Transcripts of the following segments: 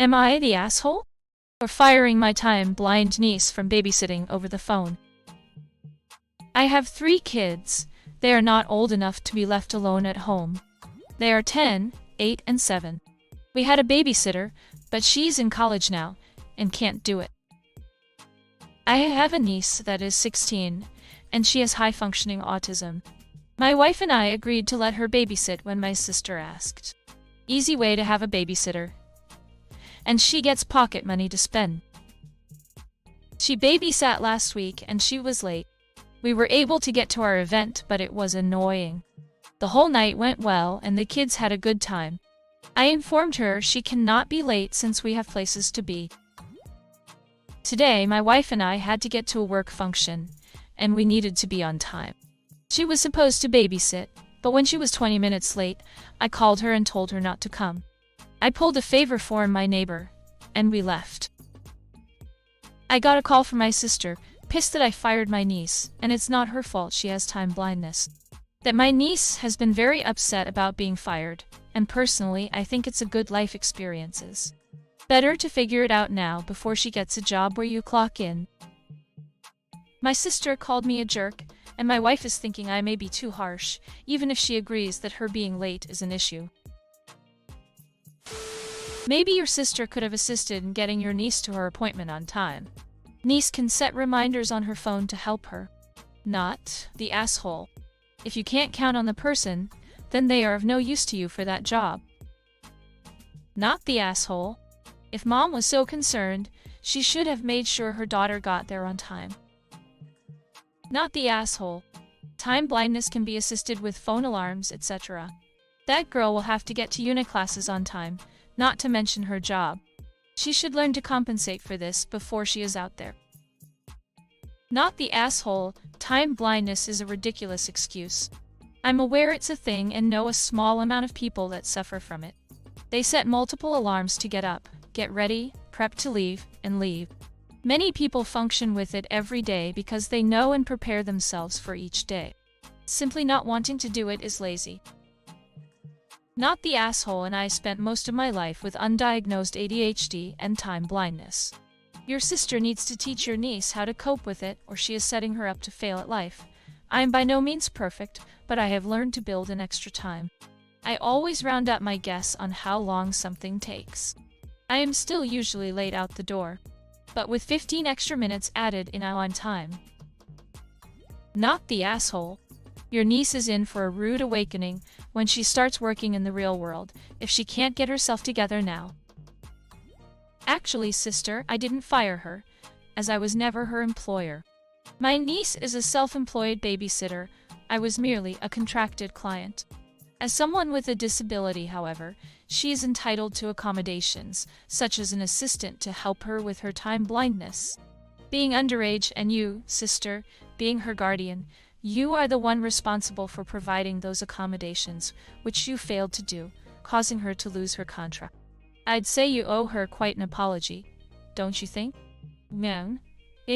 Am I the asshole? Or firing my time-blind niece from babysitting over the phone? I have 3 kids. They are not old enough to be left alone at home. They are 10, 8, and 7. We had a babysitter, but she's in college now and can't do it. I have a niece that is 16, and she has high-functioning autism. My wife and I agreed to let her babysit when my sister asked. Easy way to have a babysitter. And she gets pocket money to spend. She babysat last week and she was late. We were able to get to our event, but it was annoying. The whole night went well and the kids had a good time. I informed her she cannot be late since we have places to be. Today, my wife and I had to get to a work function, and we needed to be on time. She was supposed to babysit, but when she was 20 minutes late, I called her and told her not to come. I pulled a favor for my neighbor, and we left. I got a call from my sister, pissed that I fired my niece, and it's not her fault, she has time blindness. That my niece has been very upset about being fired, and personally I think it's a good life experiences. Better to figure it out now before she gets a job where you clock in. My sister called me a jerk, and my wife is thinking I may be too harsh, even if she agrees that her being late is an issue. Maybe your sister could have assisted in getting your niece to her appointment on time. Niece can set reminders on her phone to help her. Not the asshole. If you can't count on the person, then they are of no use to you for that job. Not the asshole. If mom was so concerned, she should have made sure her daughter got there on time. Not the asshole. Time blindness can be assisted with phone alarms, etc. That girl will have to get to unit classes on time, not to mention her job. She should learn to compensate for this before she is out there. Not the asshole. Time blindness is a ridiculous excuse. I'm aware it's a thing and know a small amount of people that suffer from it. They set multiple alarms to get up, get ready, prep to leave, and leave. Many people function with it every day because they know and prepare themselves for each day. Simply not wanting to do it is lazy. Not the asshole, and I spent most of my life with undiagnosed ADHD and time blindness. Your sister needs to teach your niece how to cope with it, or she is setting her up to fail at life. I am by no means perfect, but I have learned to build in extra time. I always round up my guess on how long something takes. I am still usually late out the door, but with 15 extra minutes added in, I'm on time. Not the asshole. Your niece is in for a rude awakening when she starts working in the real world, if she can't get herself together now. Actually, sister, I didn't fire her, as I was never her employer. My niece is a self-employed babysitter. I was merely a contracted client. As someone with a disability, however, she is entitled to accommodations, such as an assistant to help her with her time blindness. Being underage and you, sister, being her guardian, you are the one responsible for providing those accommodations, which you failed to do, causing her to lose her contract. I'd say you owe her quite an apology, don't you think? Man, I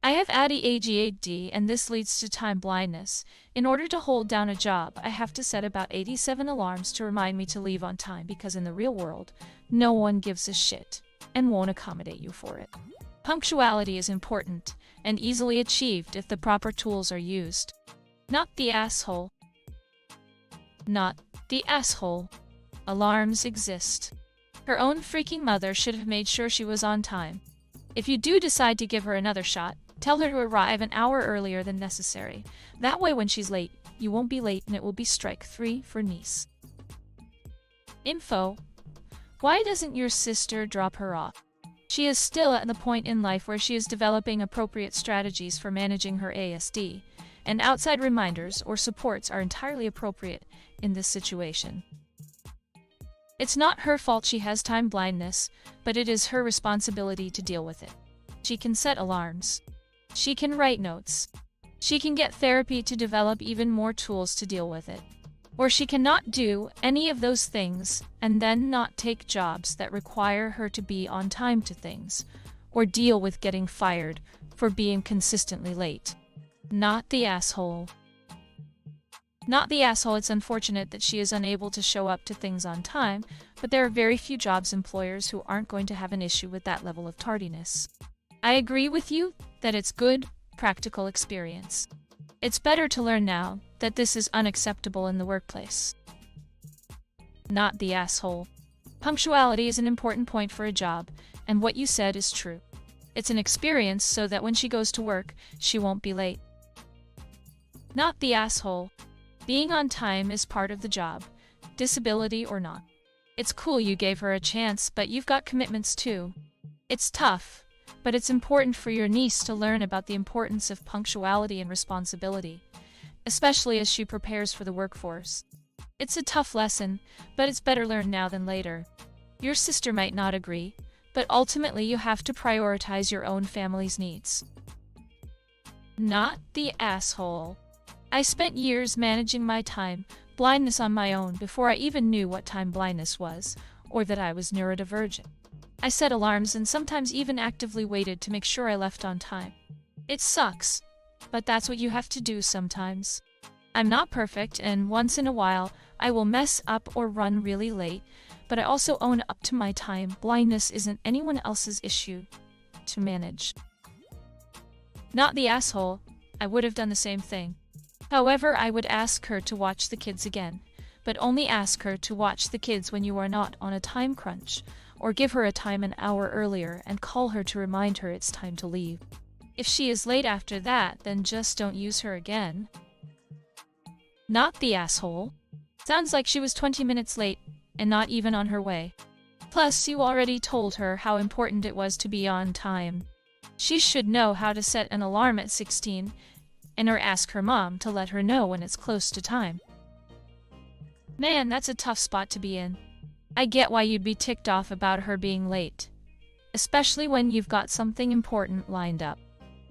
have ADHD and this leads to time blindness. In order to hold down a job, I have to set about 87 alarms to remind me to leave on time because in the real world, no one gives a shit and won't accommodate you for it. Punctuality is important and easily achieved if the proper tools are used. Not the asshole. Not the asshole. Alarms exist. Her own freaking mother should have made sure she was on time. If you do decide to give her another shot, tell her to arrive an hour earlier than necessary. That way when she's late, you won't be late and it will be strike 3 for niece. Info. Why doesn't your sister drop her off? She is still at the point in life where she is developing appropriate strategies for managing her ASD, and outside reminders or supports are entirely appropriate in this situation. It's not her fault she has time blindness, but it is her responsibility to deal with it. She can set alarms. She can write notes. She can get therapy to develop even more tools to deal with it. Or she cannot do any of those things and then not take jobs that require her to be on time to things, or deal with getting fired for being consistently late. Not the asshole. Not the asshole. It's unfortunate that she is unable to show up to things on time, but there are very few jobs employers who aren't going to have an issue with that level of tardiness. I agree with you that it's good, practical experience. It's better to learn now that this is unacceptable in the workplace. Not the asshole. Punctuality is an important point for a job, and what you said is true. It's an experience so that when she goes to work, she won't be late. Not the asshole. Being on time is part of the job, disability or not. It's cool you gave her a chance, but you've got commitments too. It's tough, but it's important for your niece to learn about the importance of punctuality and responsibility, especially as she prepares for the workforce. It's a tough lesson, but it's better learned now than later. Your sister might not agree, but ultimately you have to prioritize your own family's needs. Not the asshole. I spent years managing my time blindness on my own before I even knew what time blindness was, or that I was neurodivergent. I set alarms and sometimes even actively waited to make sure I left on time. It sucks, but that's what you have to do sometimes. I'm not perfect, and once in a while, I will mess up or run really late, but I also own up to my time. Blindness isn't anyone else's issue to manage. Not the asshole. I would have done the same thing. However, I would ask her to watch the kids again, but only ask her to watch the kids when you are not on a time crunch, or give her a time an hour earlier and call her to remind her it's time to leave. If she is late after that, then just don't use her again. Not the asshole. Sounds like she was 20 minutes late and not even on her way. Plus, you already told her how important it was to be on time. She should know how to set an alarm at 16 or ask her mom to let her know when it's close to time. Man, that's a tough spot to be in. I get why you'd be ticked off about her being late, especially when you've got something important lined up.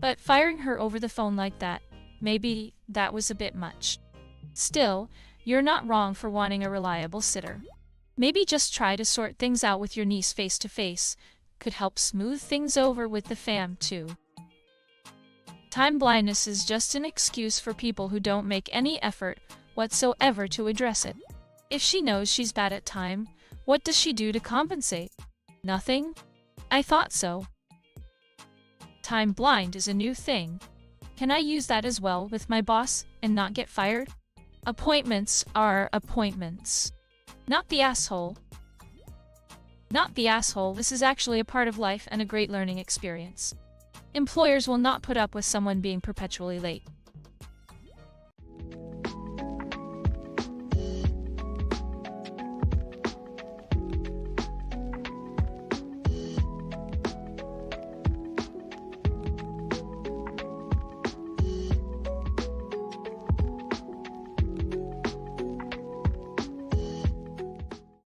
But firing her over the phone like that, maybe that was a bit much. Still, you're not wrong for wanting a reliable sitter. Maybe just try to sort things out with your niece face to face. Could help smooth things over with the fam too. Time blindness is just an excuse for people who don't make any effort whatsoever to address it. If she knows she's bad at time, what does she do to compensate? Nothing? I thought so. Time blind is a new thing. Can I use that as well with my boss and not get fired? Appointments are appointments. Not the asshole. Not the asshole. This is actually a part of life and a great learning experience. Employers will not put up with someone being perpetually late.